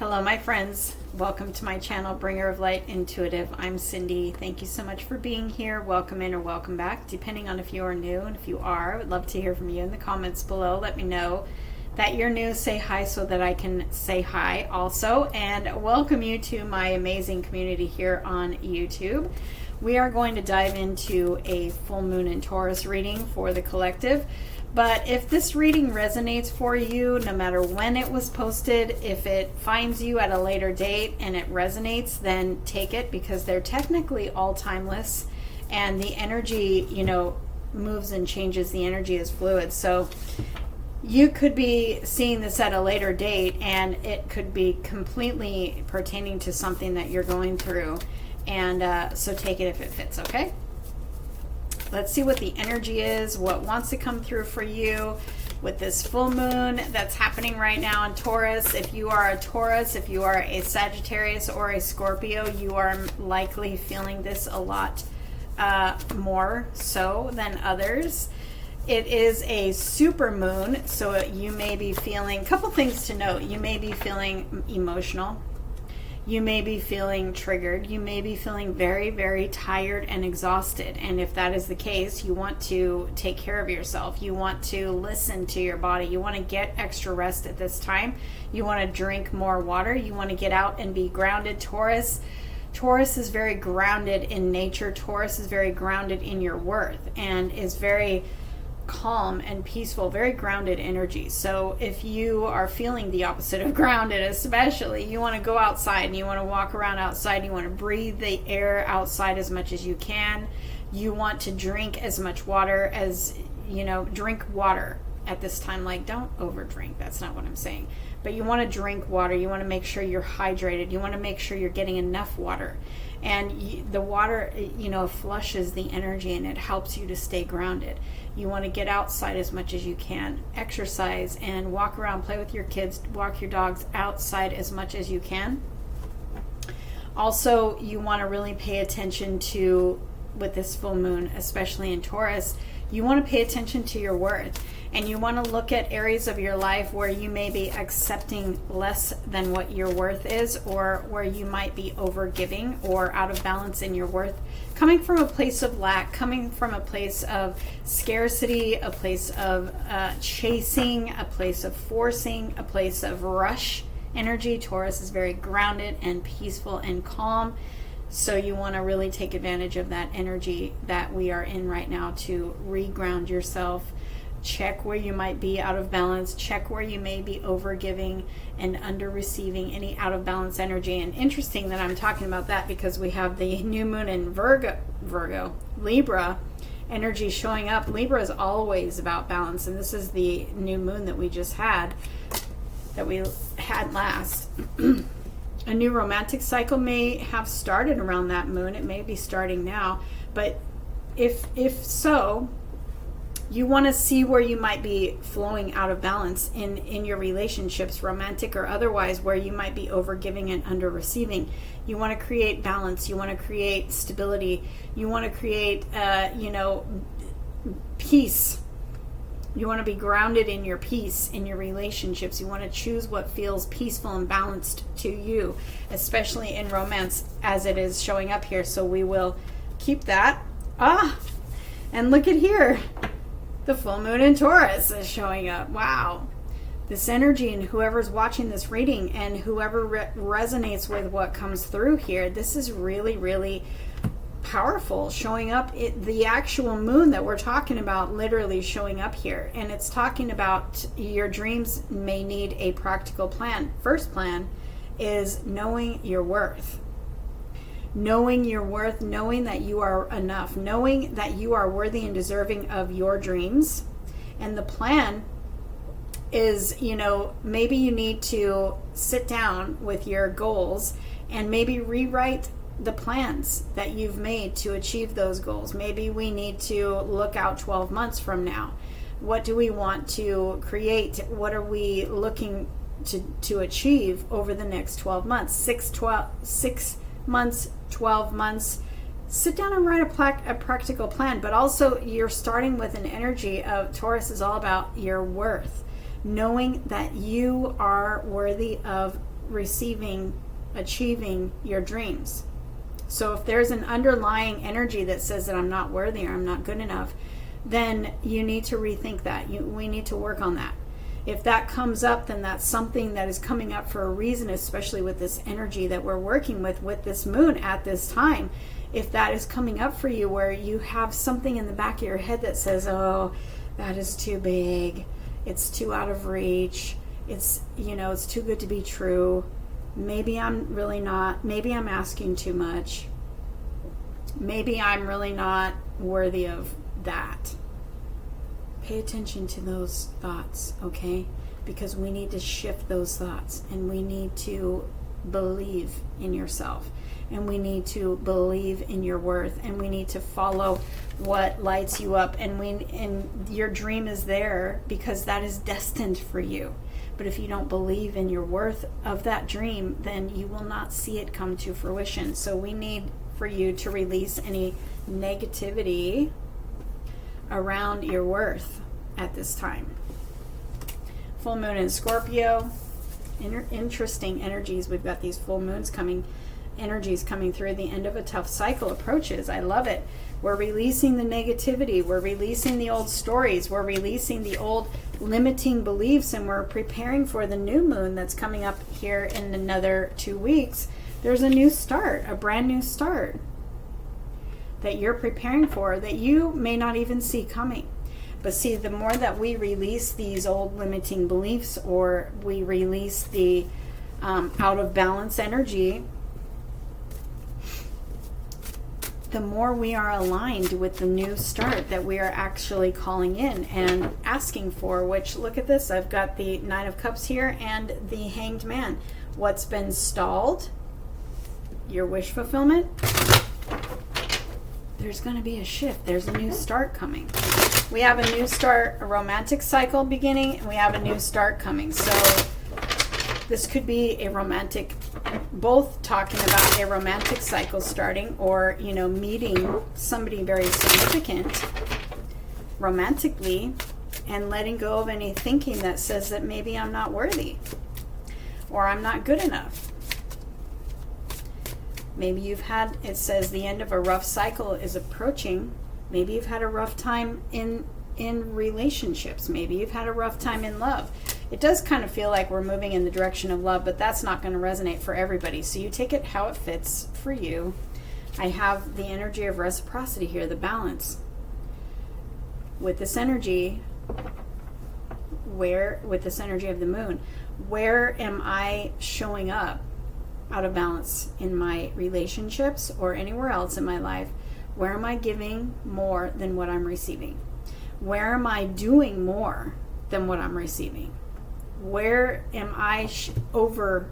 Hello, my friends. Welcome to my channel, Bringer of Light Intuitive. I'm Cindy. Thank you so much for being here. Welcome in or welcome back, depending on if you are new. And if you are, I would love to hear from you in the comments below. Let me know that you're new. Say hi so that I can say hi also. And welcome you to my amazing community here on YouTube. We are going to dive into a full moon in Taurus reading for the collective. But if this reading resonates for you, no matter when it was posted, if it finds you at a later date and it resonates, then take it, because they're technically all timeless and the energy, moves and changes. The energy is fluid. So you could be seeing this at a later date and it could be completely pertaining to something that you're going through. And so take it if it fits, okay? Let's see what the energy is, what wants to come through for you with this full moon that's happening right now in Taurus. If you are a Taurus, if you are a Sagittarius or a Scorpio, you are likely feeling this a lot more so than others. It is a super moon, so you may be feeling, a couple things to note. You may be feeling emotional. You may be feeling triggered. You may be feeling very, very tired and exhausted. And if that is the case, you want to take care of yourself. You want to listen to your body. You want to get extra rest at this time. You want to drink more water. You want to get out and be grounded. Taurus is very grounded in nature. Taurus is very grounded in your worth and is very calm and peaceful, very grounded energy. So if you are feeling the opposite of grounded, especially, you want to go outside and you want to walk around outside. You want to breathe the air outside as much as you can. You want to drink as much water as, drink water at this time. Like, don't overdrink. That's not what I'm saying. But you want to drink water. You want to make sure you're hydrated. You want to make sure you're getting enough water. And the water, flushes the energy and it helps you to stay grounded. You want to get outside as much as you can, exercise and walk around, play with your kids, walk your dogs outside as much as you can. Also, you want to really pay attention to, with this full moon, especially in Taurus, you want to pay attention to your worth. And you want to look at areas of your life where you may be accepting less than what your worth is, or where you might be over-giving or out of balance in your worth, coming from a place of lack, coming from a place of scarcity, a place of chasing, a place of forcing, a place of rush energy. Taurus is very grounded and peaceful and calm. So you want to really take advantage of that energy that we are in right now to reground yourself. Check where you might be out of balance. Check where you may be over-giving and under-receiving any out-of-balance energy. And interesting that I'm talking about that, because we have the new moon in Libra energy showing up. Libra is always about balance, and this is the new moon that we just had, that we had last. A new romantic cycle may have started around that moon. It may be starting now, but if so, you want to see where you might be flowing out of balance in your relationships, romantic or otherwise, where you might be over-giving and under-receiving. You want to create balance. You want to create stability. You want to create, peace. You want to be grounded in your peace, in your relationships. You want to choose what feels peaceful and balanced to you, especially in romance, as it is showing up here. So we will keep that. And look at here. The full moon in Taurus is showing up. Wow. This energy, and whoever's watching this reading and whoever resonates with what comes through here, this is really, really powerful, showing up. The actual moon that we're talking about literally showing up here. And it's talking about your dreams may need a practical plan. First plan is knowing your worth. Knowing your worth, knowing that you are enough, knowing that you are worthy and deserving of your dreams. And the plan is, maybe you need to sit down with your goals and maybe rewrite the plans that you've made to achieve those goals. Maybe we need to look out 12 months from now. What do we want to create? What are we looking to achieve over the next 12 months? 6 months, 12 months. Sit down and write a practical plan. But also, you're starting with an energy of Taurus is all about your worth. Knowing that you are worthy of achieving your dreams. So if there's an underlying energy that says that I'm not worthy or I'm not good enough, then you need to rethink that. We need to work on that. If that comes up, then that's something that is coming up for a reason, especially with this energy that we're working with this moon at this time. If that is coming up for you where you have something in the back of your head that says, oh, that is too big, it's too out of reach, it's too good to be true, maybe I'm really not, maybe I'm asking too much, maybe I'm really not worthy of that. Pay attention to those thoughts, okay? Because we need to shift those thoughts, and we need to believe in yourself, and we need to believe in your worth, and we need to follow what lights you up, and your dream is there because that is destined for you. But if you don't believe in your worth of that dream, then you will not see it come to fruition. So we need for you to release any negativity around your worth at this time. Full moon in Scorpio. Interesting energies. We've got these full moons energies coming through. The end of a tough cycle approaches. I love it. We're releasing the negativity. We're releasing the old stories. We're releasing the old limiting beliefs, and we're preparing for the new moon that's coming up here in another 2 weeks. There's a new start, a brand new start that you're preparing for that you may not even see coming. But see, the more that we release these old limiting beliefs, or we release the out of balance energy, the more we are aligned with the new start that we are actually calling in and asking for, which, look at this, I've got the Nine of Cups here and the Hanged Man. What's been stalled? Your wish fulfillment. There's going to be a shift. There's a new start coming. We have a new start, a romantic cycle beginning, and we have a new start coming. So this could be a romantic, both talking about a romantic cycle starting, or, meeting somebody very significant romantically and letting go of any thinking that says that maybe I'm not worthy or I'm not good enough. Maybe it says the end of a rough cycle is approaching. Maybe you've had a rough time in relationships. Maybe you've had a rough time in love. It does kind of feel like we're moving in the direction of love, but that's not going to resonate for everybody. So you take it how it fits for you. I have the energy of reciprocity here, the balance. With this energy, with this energy of the moon, where am I showing up out of balance in my relationships or anywhere else in my life? Where am I giving more than what I'm receiving? Where am I doing more than what I'm receiving? Where am I over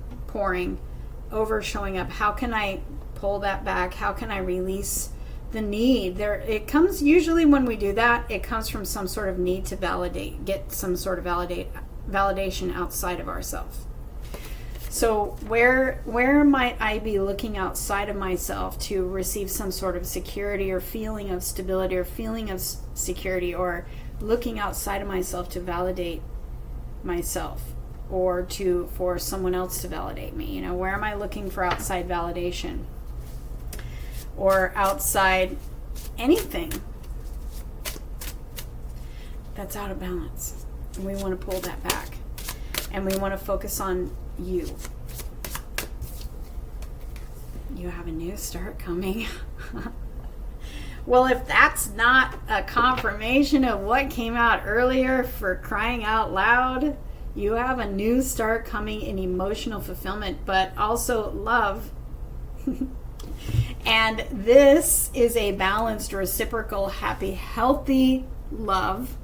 showing up? How can I pull that back? How can I release the need? It comes usually when we do that, it comes from some sort of need to get some sort of validation outside of ourselves. So where might I be looking outside of myself to receive some sort of security or feeling of stability or feeling of security, or looking outside of myself to validate myself, or for someone else to validate me? Where am I looking for outside validation or outside anything that's out of balance? And we want to pull that back, and we want to focus on you. You have a new start coming. Well, if that's not a confirmation of what came out earlier, for crying out loud, you have a new start coming in emotional fulfillment, but also love. And this is a balanced, reciprocal, happy, healthy love.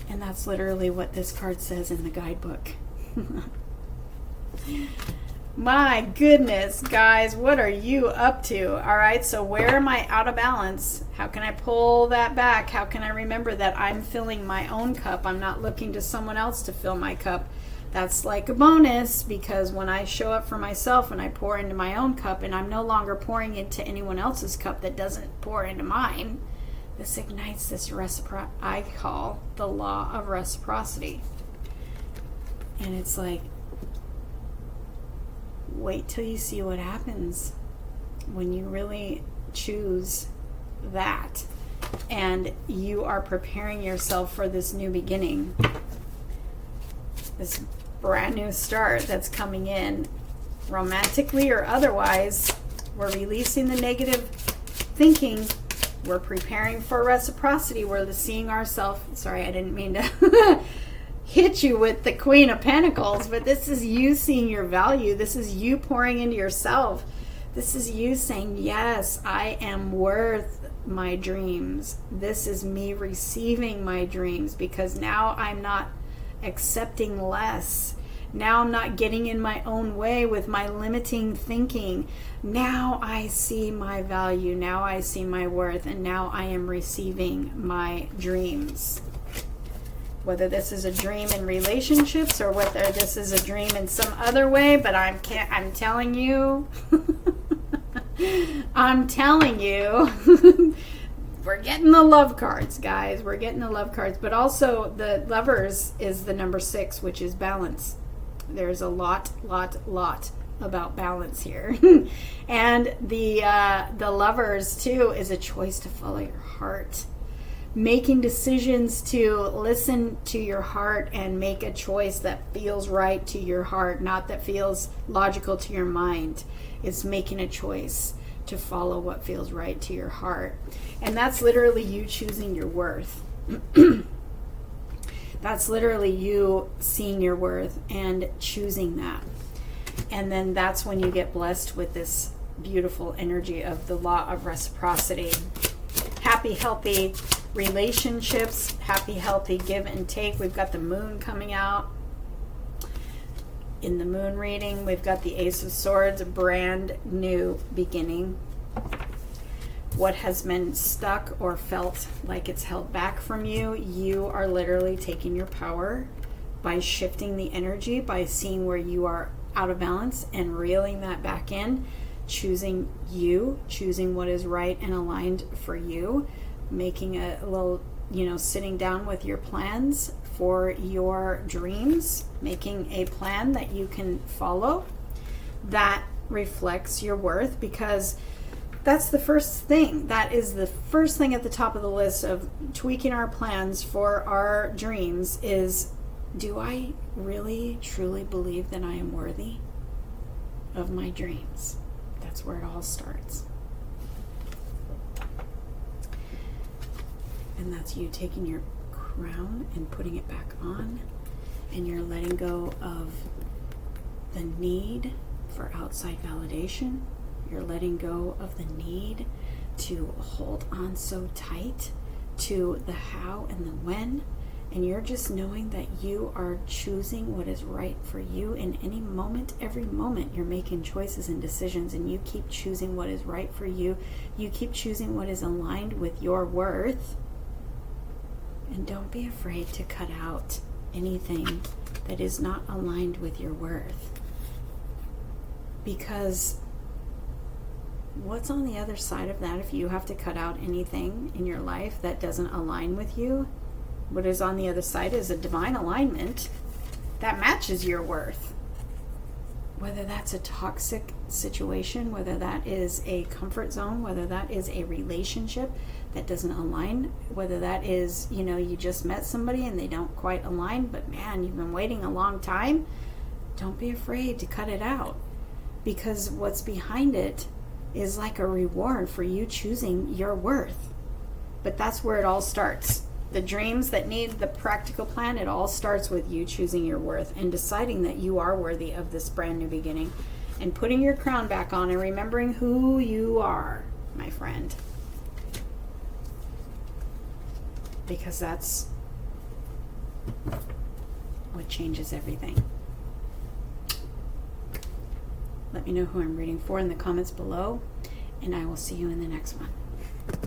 And that's literally what this card says in the guidebook. My goodness, guys, what are you up to? All right, so where am I out of balance? How can I pull that back? How can I remember that I'm filling my own cup? I'm not looking to someone else to fill my cup. That's like a bonus, because when I show up for myself and I pour into my own cup, and I'm no longer pouring into anyone else's cup that doesn't pour into mine, this ignites this I call the law of reciprocity. And it's like, wait till you see what happens when you really choose that and you are preparing yourself for this new beginning, this brand new start that's coming in, romantically or otherwise. We're releasing the negative thinking. We're preparing for reciprocity. We're seeing ourselves. Sorry, I didn't mean to hit you with the Queen of Pentacles, but this is you seeing your value. This is you pouring into yourself. This is you saying, yes, I am worth my dreams. This is me receiving my dreams, because now I'm not accepting less. Now I'm not getting in my own way with my limiting thinking. Now I see my value. Now I see my worth. And now I am receiving my dreams. Whether this is a dream in relationships or whether this is a dream in some other way, but I'm telling you, I'm telling you, we're getting the love cards, guys. We're getting the love cards. But also the Lovers is the number 6, which is balance. There's a lot about balance here. And the Lovers too is a choice to follow your heart. Making decisions to listen to your heart and make a choice that feels right to your heart, not that feels logical to your mind. It's making a choice to follow what feels right to your heart. And that's literally you choosing your worth. That's literally you seeing your worth and choosing that. And then that's when you get blessed with this beautiful energy of the law of reciprocity. Happy, healthy relationships, happy, healthy give and take. We've got the moon coming out. In the moon reading, we've got the Ace of Swords, a brand new beginning. What has been stuck or felt like it's held back from you, you are literally taking your power by shifting the energy, by seeing where you are out of balance and reeling that back in, choosing you, choosing what is right and aligned for you, making a little, sitting down with your plans for your dreams, making a plan that you can follow that reflects your worth, because that's the first thing. That is the first thing at the top of the list of tweaking our plans for our dreams is, do I really, truly believe that I am worthy of my dreams? That's where it all starts. And that's you taking your crown and putting it back on, and you're letting go of the need for outside validation. You're letting go of the need to hold on so tight to the how and the when, and you're just knowing that you are choosing what is right for you in any moment. Every moment you're making choices and decisions, and you keep choosing what is right for you. You keep choosing what is aligned with your worth. And don't be afraid to cut out anything that is not aligned with your worth. Because what's on the other side of that, if you have to cut out anything in your life that doesn't align with you, what is on the other side is a divine alignment that matches your worth. Whether that's a toxic situation, whether that is a comfort zone, whether that is a relationship that doesn't align, whether that is, you just met somebody and they don't quite align, but man, you've been waiting a long time, don't be afraid to cut it out, because what's behind it is like a reward for you choosing your worth. But that's where it all starts. The dreams that need the practical plan, it all starts with you choosing your worth and deciding that you are worthy of this brand new beginning and putting your crown back on and remembering who you are, my friend. Because that's what changes everything. Let me know who I'm reading for in the comments below, and I will see you in the next one.